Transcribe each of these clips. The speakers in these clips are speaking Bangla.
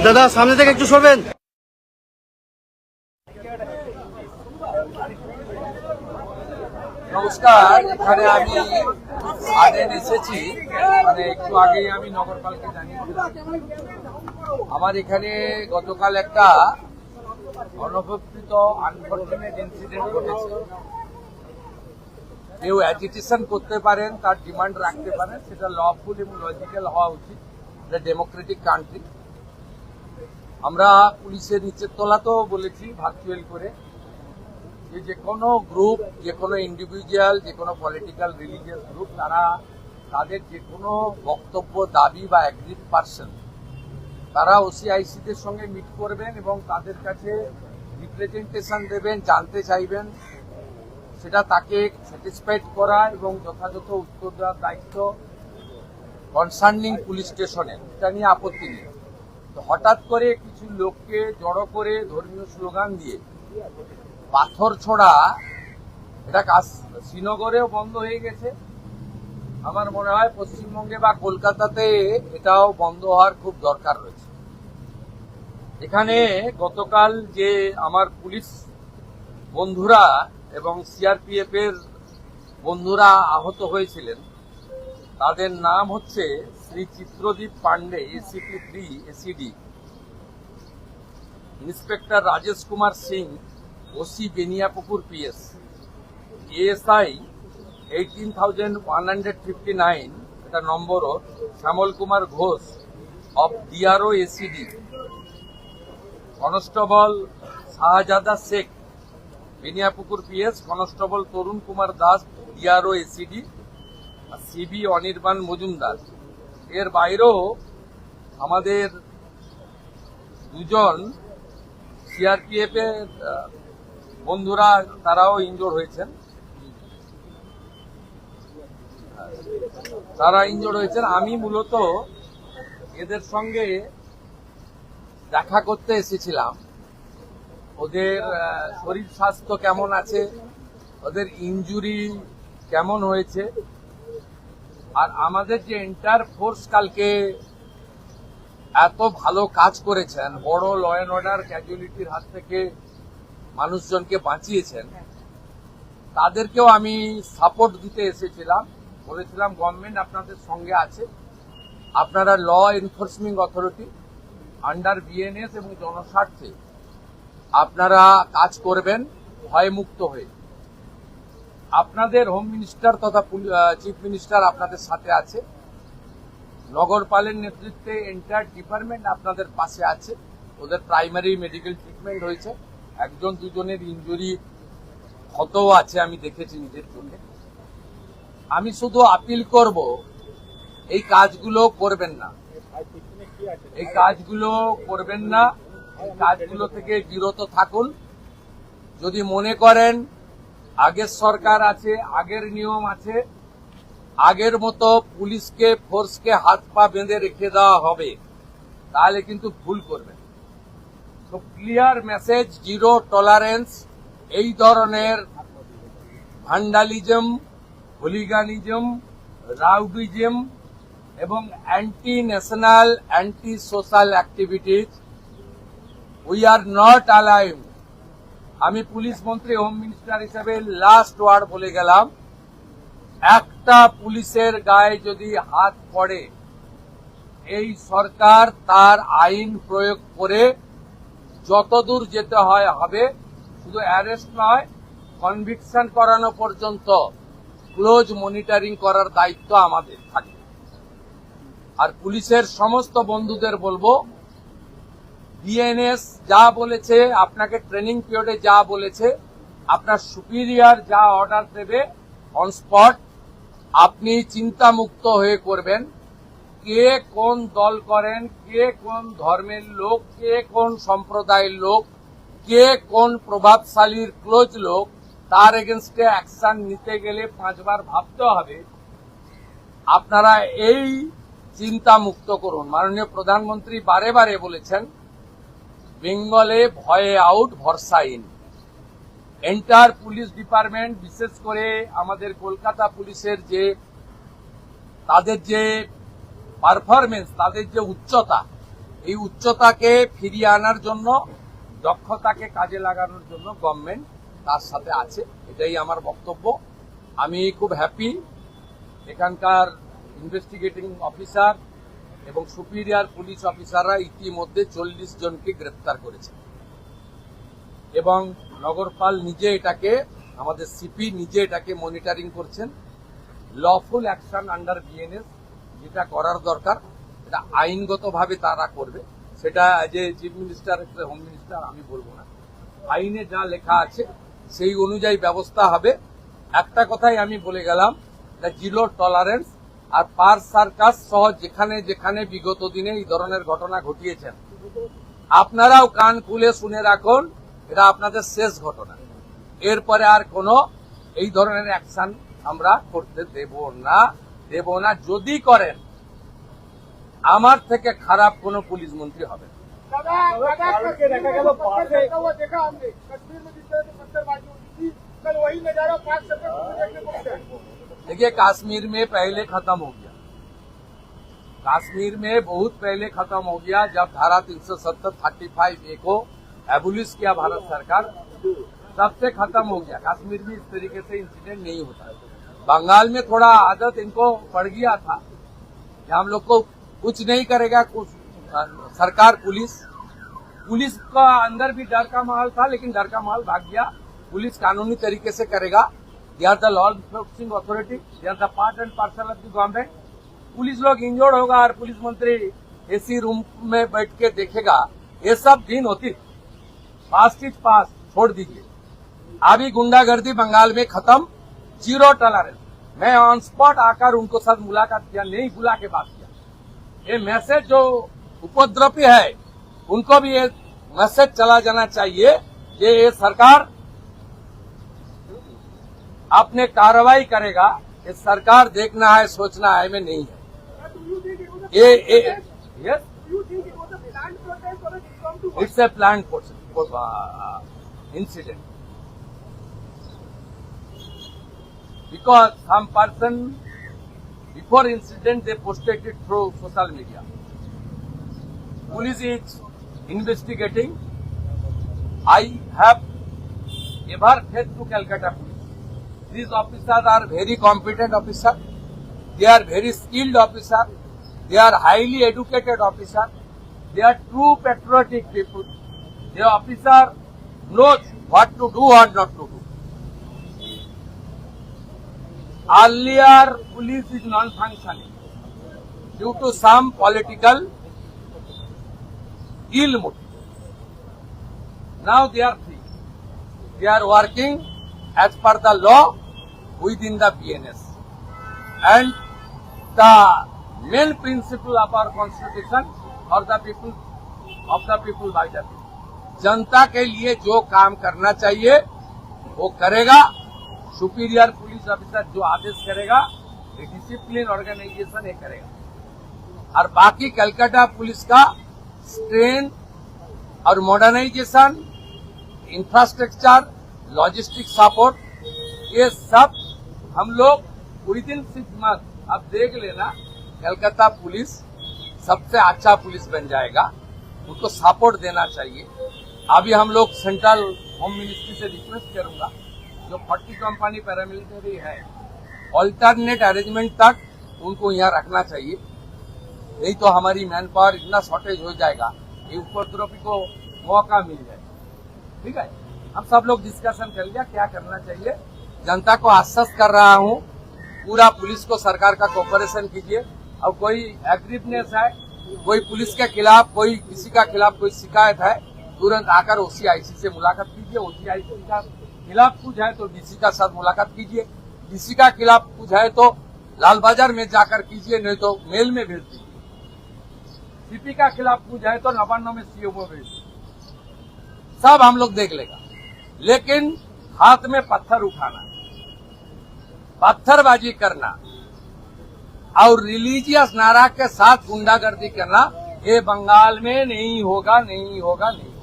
দাদা সামনে থেকে একটু সরবেন। নমস্কার, এখানে আমি আদেন এসেছি, মানে একটু আগেই আমি নগরপালকে জানিয়েছিলাম আমার এখানে গতকাল একটা অনভিপ্রেত আনফরচুনেট ইনসিডেন্ট ঘটেছে। কেউ অ্যাজিটেশন করতে পারেন, তার ডিমান্ড রাখতে পারেন, সেটা লফুল এবং লজিক্যাল হওয়া উচিত। এটা ডেমোক্রেটিক কান্ট্রি। আমরা পুলিশের নিচের তলাতেও বলেছি ভার্চুয়াল করে যে কোনো গ্রুপ, যে কোনো ইন্ডিভিজুয়াল, যে কোনো পলিটিক্যাল রিলিজিয়াস গ্রুপ, তারা তাদের যে কোনো বক্তব্য, দাবি বা অ্যাগ্রিড পার্সন, তারা ওসিআইসিদের সঙ্গে মিট করবেন এবং তাদের কাছে রিপ্রেজেন্টেশন দেবেন, জানতে চাইবেন, সেটা তাকে স্যাটিসফাইড করা এবং যথাযথ উত্তর দেওয়ার দায়িত্ব কনসার্নিং পুলিশ স্টেশনের। এটা নিয়ে আপত্তি নেই। তো হঠাৎ করে কিছু লোককে জড়ো করে ধর্মীয় স্লোগান দিয়ে পাথর ছোড়া, এটা শ্রীনগরেও বন্ধ হয়ে গেছে। আমার মনে হয় পশ্চিমবঙ্গে বা কলকাতাতে এটাও বন্ধ হওয়ার খুব দরকার রয়েছে। এখানে গতকাল যে আমার পুলিশ বন্ধুরা এবং সিআরপিএফ এর বন্ধুরা আহত হয়েছিলেন, তাদের নাম হচ্ছে Shri Chitradeep Pandey, ACP3 ACD, inspector Rajesh Kumar Singh, OC Beniapukur PS, ASI 18,159, এটা নম্বরও, Shyamal Kumar Ghosh of DRO ACD, constable Shahzada Sheikh Beniapukur PS, constable Tarun Kumar Das DRO ACD, CB Anirban Majumdar. এর বাইরেও আমাদের দুজন সিআরপিএফ এর বন্ধুরা, তারাও ইনজোর্ড হয়েছেন। আমি মূলত এদের সঙ্গে দেখা করতে এসেছিলাম, ওদের শরীর স্বাস্থ্য কেমন আছে, ওদের ইনজুরি কেমন হয়েছে, আর আমাদের যে এন্টায়ার ফোর্স কালকে এত ভালো কাজ করেছেন, বড় ল অ্যান্ড অর্ডার ক্যাজুয়ালিটির হাত থেকে মানুষজনকে বাঁচিয়েছেন, তাদেরকেও আমি সাপোর্ট দিতে এসেছিলাম। বলেছিলাম গভর্নমেন্ট আপনাদের সঙ্গে আছে, আপনারা law enforcement authority under BNS এবং জনস্বার্থে আপনারা কাজ করবেন ভয়মুক্ত হয়ে। আপনাদের হোম মিনিস্টার তথা চিফ মিনিস্টার আপনাদের সাথে আছে, নগরপালের নেতৃত্বে এন্টায়ার ডিপার্টমেন্ট আপনাদের পাশে আছে। ওদের প্রাইমারি মেডিকেল ট্রিটমেন্ট হয়েছে, একজন দুজনের ইনজুরি ক্ষতও আছে, আমি দেখেছি নিজের চোখে। আমি শুধু আপিল করব, এই কাজগুলো করবেন না, এই কাজগুলো করবেন না, এই কাজগুলো থেকে বিরত থাকুন। যদি মনে করেন আগের সরকার আছে, আগের নিয়ম আছে, আগের মতো পুলিশকে, ফোর্সকে হাত পা বেঁধে রেখে দেওয়া হবে, তাহলে কিন্তু ভুল করবেন। তো ক্লিয়ার মেসেজ, জিরো টলারেন্স এই ধরনের ভ্যান্ডালিজম, হুলিগানিজম, রাউডিজম এবং anti national, anti social activities we are not allowed. আমি পুলিশ মন্ত্রী, হোম মিনিস্টার হিসেবে লাস্ট ওয়ার্ড বলে গেলাম, একটা পুলিশের গায়ে যদি হাত পড়ে, এই সরকার তার আইন প্রয়োগ করে যতদূর যেতে হয় হবে। শুধু অ্যারেস্ট নয়, কনভিকশন করানো পর্যন্ত ক্লোজ মনিটরিং করার দায়িত্ব আমাদের থাকবে। আর পুলিশের সমস্ত বন্ধুদের বলবো, বিএনএস যা বলেছে, আপনাকে ট্রেনিং পিরিয়ডে যা বলেছে, আপনার সুপিরিয়র যা অর্ডার দেবে অন স্পট আপনি চিন্তামুক্ত হয়ে করবেন। কে কোন দল করেন, কে কোন ধর্মের লোক, কে কোন সম্প্রদায়ের লোক, কে কোন প্রভাবশালীর ক্লোজ লোক, তার এগেনস্টে অ্যাকশন নিতে গেলে 5 বার ভাবতে হবে। আপনারা এই চিন্তা মুক্ত করুন। মাননীয় প্রধানমন্ত্রী বারে বারে বলেছেন, বেঙ্গলে ভয়ে আউট, ভরসা ইন। এন্টায়ার পুলিশ ডিপার্টমেন্ট, বিশেষ করে আমাদের কলকাতা পুলিশের যে তাদের যে পারফরমেন্স, তাদের যে উচ্চতা, এই উচ্চতাকে ফিরিয়ে আনার জন্য, দক্ষতাকে কাজে লাগানোর জন্য গভর্নমেন্ট তার সাথে আছে। এটাই আমার বক্তব্য। আমি খুব হ্যাপি এখানকার ইনভেস্টিগেটিং অফিসার এবং সুপিরিয়র পুলিশ অফিসাররা ইতিমধ্যে 40 জনকে গ্রেপ্তার করেছে এবং নগরপাল নিজে এটাকে, আমাদের সিপি নিজে এটাকে মনিটরিং করছেন। লফুল অ্যাকশন আন্ডার বিএনএস যেটা করার দরকার, এটা আইনগতভাবে তারা করবে। সেটা as a chief minister, home minister আমি বলবো না। আইনে যা লেখা আছে সেই অনুযায়ী ব্যবস্থা হবে। একটা কথাই আমি বলে গেলাম, জিরো টলারেন্স। আর পার সার্কাস সহ যেখানে যেখানে বিগত দিনে এই ধরনের ঘটনা ঘটিয়েছেন, আপনারাও কান খুলে শুনে রাখুন, এটা আপনাদের শেষ ঘটনা। এরপরে আর কোনো এই ধরনের অ্যাকশন আমরা করতে দেব না। যদি করেন, আমার থেকে খারাপ কোনো পুলিশ মন্ত্রী হবে। देखिए, कश्मीर में पहले खत्म हो गया, कश्मीर में बहुत पहले खत्म हो गया। जब धारा 370-35A को एबोलिश किया भारत सरकार, तब से खत्म हो गया। कश्मीर में इस तरीके से इंसिडेंट नहीं होता। बंगाल में थोड़ा आदत इनको पड़ गया था कि हम लोग को कुछ नहीं करेगा कुछ सरकार, पुलिस का अंदर भी डर का माहौल था, लेकिन डर का माहौल भाग गया। पुलिस कानूनी तरीके से करेगा। They are the law enforcing authority, they are the part and parcel of the government. Police लोग इंजर्ड होगा और पुलिस मंत्री एसी रूम में बैठ के देखेगा, ये सब दिन होती। पास्ट इज पास्ट, छोड़ दीजिए। अभी गुंडागर्दी बंगाल में खत्म, जीरो टॉलरेंस। मैं ऑन स्पॉट आकर उनको साथ मुलाकात किया, नहीं बुला के बात किया। ये मैसेज जो उपद्रवी है, उनको भी ये मैसेज चला जाना चाहिए कि ये सरकार अपने कार्रवाई करेगा। ये सरकार देखना है, सोचना है में नहीं है। Yes, it's a planned incident. Because some person before incident they posted it through social media. Police is investigating. I have ever faith to Calcutta police. These officers are very competent officers. They are very skilled officers. They are highly educated officers. They are true patriotic people. The officer knows what to do or not to do. Earlier, police is non-functioning due to some political ill motive. Now they are free. They are working as per the law within the BNS. And the main principle of our constitution, for the people, of the people, by the people. जनता के लिए जो काम करना चाहिए वो करेगा। सुपीरियर पुलिस ऑफिसर जो आदेश करेगा, ये डिसिप्लिन ऑर्गेनाइजेशन ये करेगा। और बाकी कलकत्ता पुलिस का स्ट्रेन और मॉडर्नाइजेशन, इंफ्रास्ट्रक्चर, लॉजिस्टिक सपोर्ट, ये सब हम लोग विद इन 6 मंथ, अब देख लेना, कलकत्ता पुलिस सबसे अच्छा पुलिस बन जाएगा। उनको सपोर्ट देना चाहिए। अभी हम लोग सेंट्रल होम मिनिस्ट्री से रिक्वेस्ट करूंगा, जो 40 कंपनी पैरामिलिट्री है, ऑल्टरनेट अरेंजमेंट तक उनको यहाँ रखना चाहिए। नहीं तो हमारी मैन पावर इतना शॉर्टेज हो जाएगा, ये उपद्रवी को मौका मिल जाएगा। ठीक है, हम सब लोग डिस्कशन कर लिया क्या करना चाहिए। जनता को आश्वस्त कर रहा हूँ, पूरा पुलिस को सरकार का कोऑपरेशन कीजिए। और कोई एग्रीवनेस है, कोई पुलिस के खिलाफ, कोई किसी का खिलाफ कोई शिकायत है, तुरंत आकर OCIC से मुलाकात कीजिए। OCIC का खिलाफ कुछ है तो DC का साथ मुलाकात कीजिए। DC का खिलाफ कुछ है तो लाल बाजार में जाकर कीजिए, नहीं तो मेल में भेज दीजिए। CP का खिलाफ कुछ है तो नवान्न में CO में भेज दीजिए। सब हम लोग देख लेगा, लेकिन हाथ में पत्थर उठाना, पत्थरबाजी करना और रिलीजियस नारा के साथ गुंडागर्दी करना, ये बंगाल में नहीं होगा, नहीं होगा, नहीं होगा।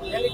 Ele